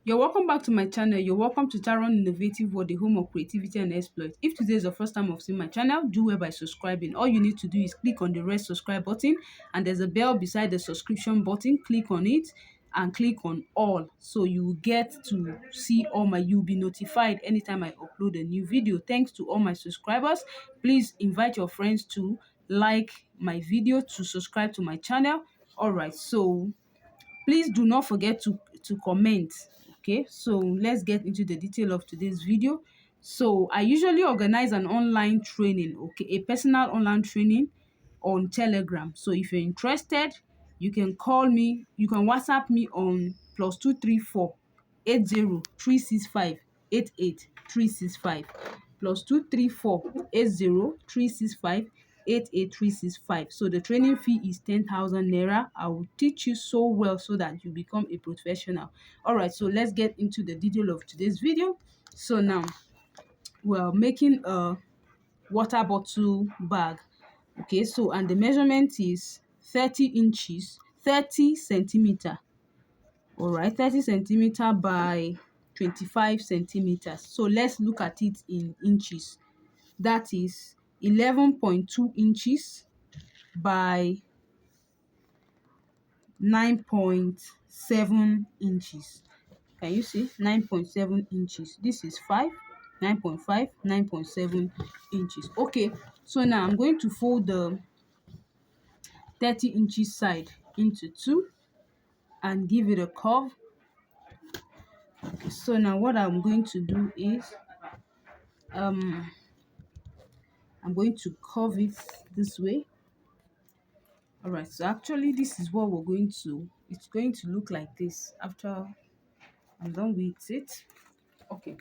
You're welcome back to my channel. You're welcome to Taron Innovative World, the home of creativity and exploit. If today is the first time of seeing my channel, do well by subscribing. All you need to do is click on the red subscribe button, and there's a bell beside the subscription button. Click on it and click on all, so you get to see you'll be notified anytime I upload a new video. Thanks to all my subscribers. Please invite your friends to like my video, to subscribe to my channel. All right, so please do not forget to comment. Okay, so let's get into the detail of today's video. So I usually organize an online training, okay, a personal online training on Telegram. So if you're interested, you can call me, you can WhatsApp me on +234 80 365 88 365, +234 80 365 88 365. So the training fee is 10,000 naira. I will teach you so well so that you become a professional. All right, so let's get into the detail of today's video. So now we're making a water bottle bag. Okay, so and the measurement is 30 inches, 30 centimeter. All right, 30 centimeter by 25 centimeters. So let's look at it in inches. That is 11.2 inches by 9.7 inches. Can you see? 9.7 inches. This is 5, 9.5, 9.7 inches. Okay, so now I'm going to fold the 30 inches side into two and give it a curve. Okay, so now what I'm going to do is I'm going to curve it this way. All right, so actually this is what it's going to look like this after I'm done with it. Okay,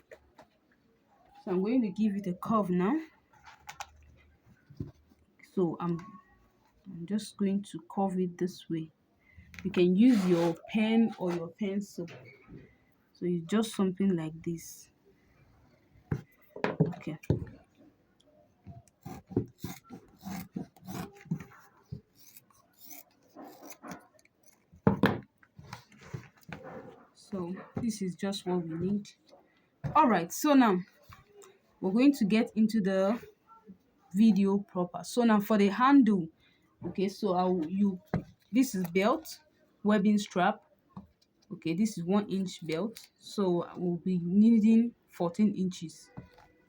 so I'm going to give it a curve now. So I'm just going to curve it this way. You can use your pen or your pencil. So it's just something like this. Okay. So this is just what we need. All right, so now we're going to get into the video proper. So now for the handle, okay, so this is belt, webbing strap. Okay, this is 1-inch belt, so I will be needing 14 inches.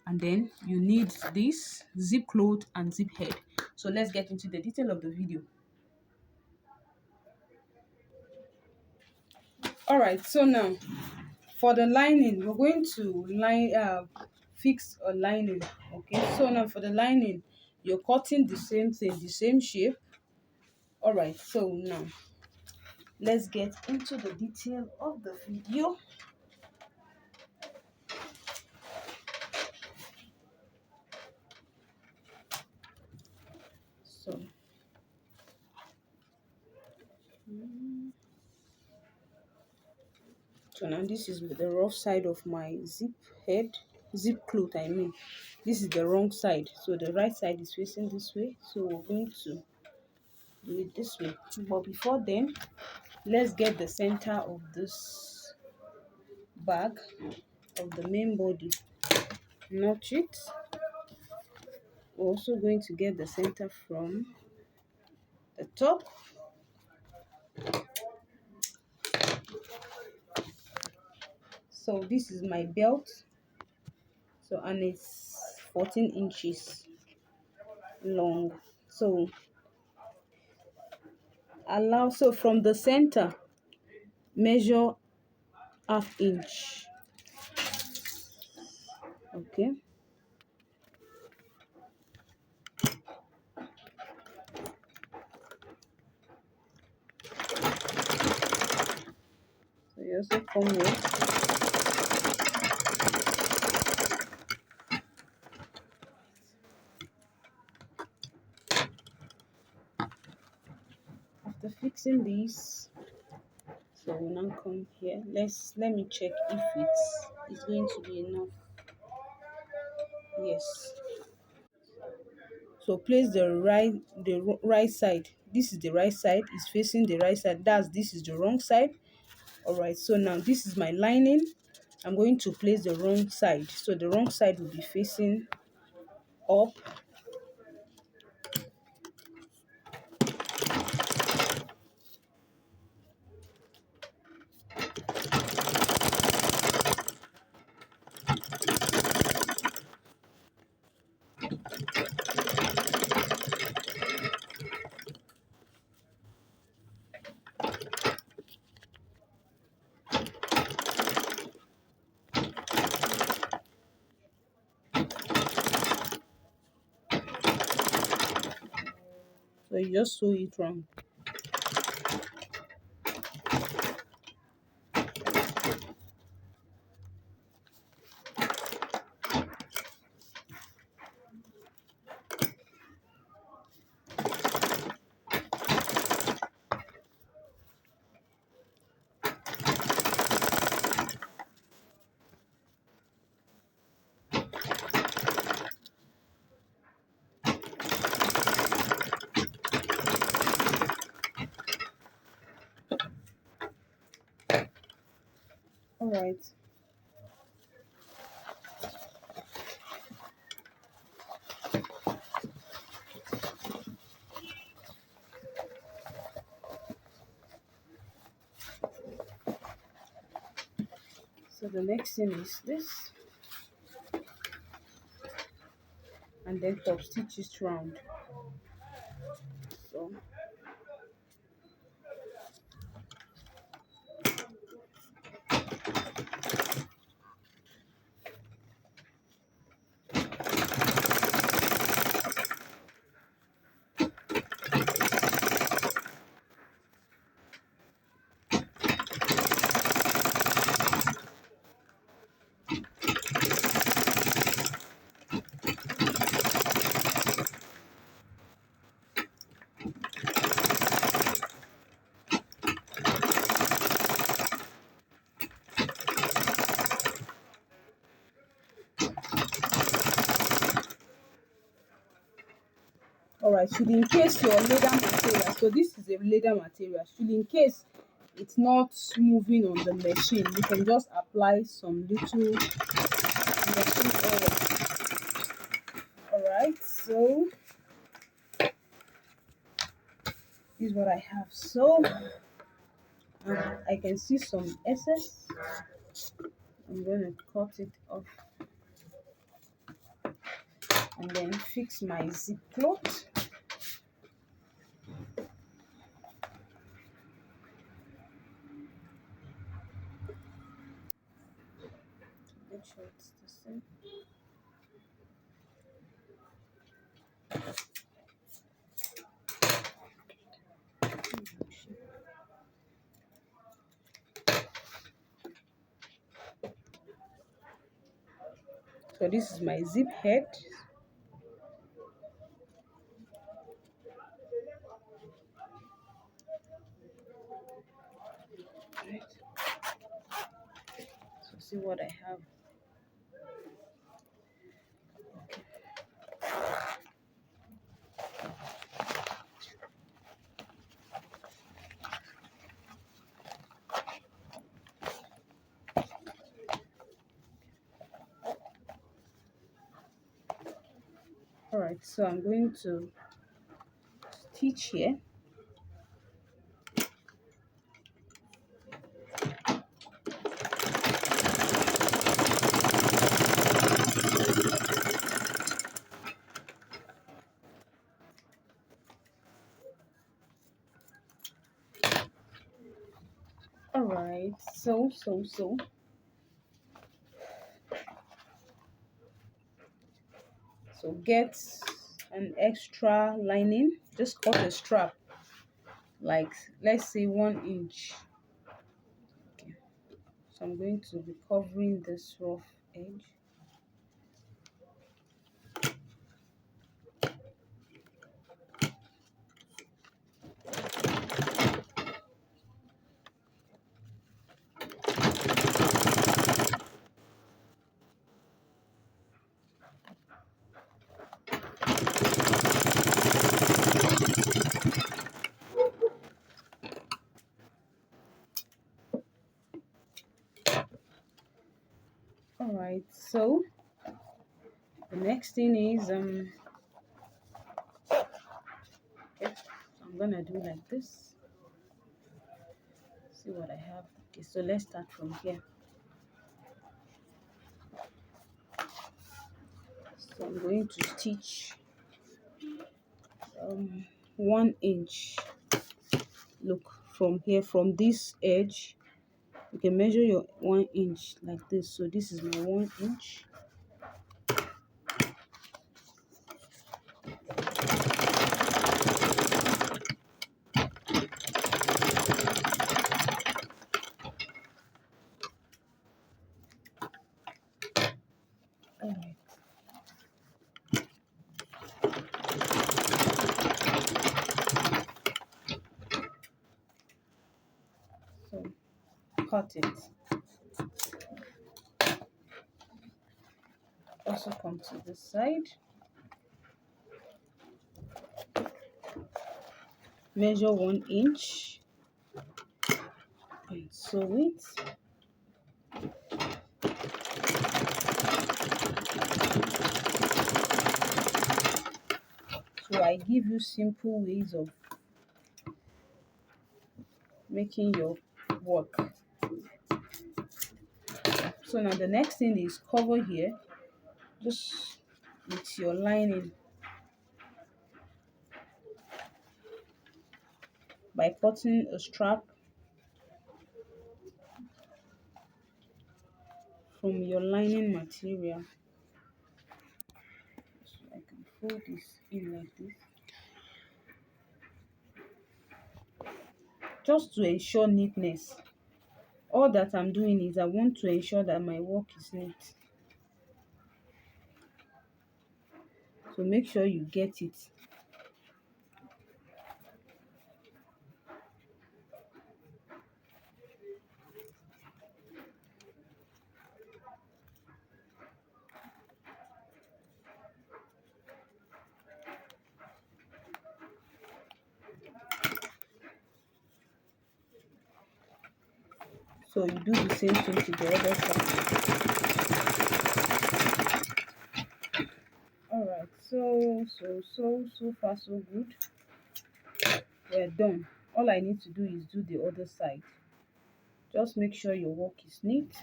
And then you need this zip cloth and zip head. So let's get into the detail of the video. All right, so now for the lining, we're going to fix a lining. Okay, so now for the lining, you're cutting the same thing, the same shape. All right, so now let's get into the detail of the video. So now this is the rough side of my zip cloth. I mean, this is the wrong side, so the right side is facing this way. So we're going to do it this way. But before then, let's get the center of this bag, of the main body, notch it. We're also going to get the center from the top. So this is my belt, so and it's 14 inches long. So from the center, measure ½ inch. Okay, so you also come with after fixing these. So we now come here. Let me check if it's going to be enough. Yes. So place the right side. This is the right side. It's facing the right side. This is the wrong side All right, so now this is my lining. I'm going to place the wrong side, so the wrong side will be facing up. So you just sew it round. All right. So the next thing is this, and then top stitch it round. So all right, should in case your leather material, so this is a leather material, should in case it's not moving on the machine, you can just apply some little machine oil. All right, so this is what I have. So I can see some excess. I'm going to cut it off and then fix my zip cloth. Make sure it's the same. So this is my zip head. Right. So see what I have. All right, so I'm going to stitch here. All right, so get an extra lining, just cut a strap, like let's say 1 inch. Okay, so I'm going to be covering this rough edge. All right, so the next thing is okay, so I'm gonna do like this. See what I have. Okay, so let's start from here. So I'm going to stitch 1 inch. Look, from here, from this edge, you can measure your 1 inch like this. So this is my 1 inch. All right. So cut it. Also come to this side. Measure 1 inch and sew it. So I give you simple ways of making your work. So now the next thing is cover here, just with your lining by cutting a strap from your lining material. So I can fold this in like this, just to ensure neatness. All that I'm doing is I want to ensure that my work is neat. So make sure you get it. So you do the same thing to the other side. Alright, so far so good. We're done. All I need to do is do the other side. Just make sure your work is neat.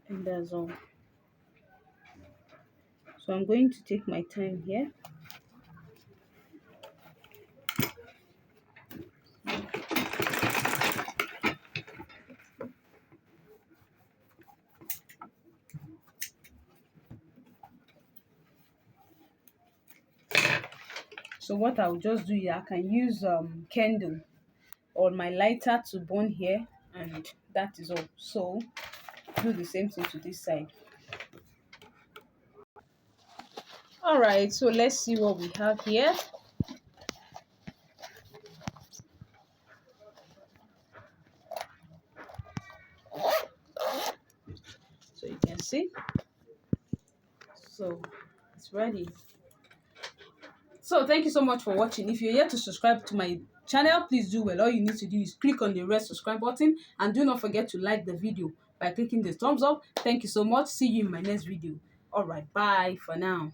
And that's all. So I'm going to take my time here. So what I'll just do here, I can use candle or my lighter to burn here, and that is all. So do the same thing to this side. All right, so let's see what we have here. So you can see, so it's ready. So thank you so much for watching. If you're yet to subscribe to my channel, please do well. All you need to do is click on the red subscribe button, and do not forget to like the video by clicking the thumbs up. Thank you so much. See you in my next video. All right, bye for now.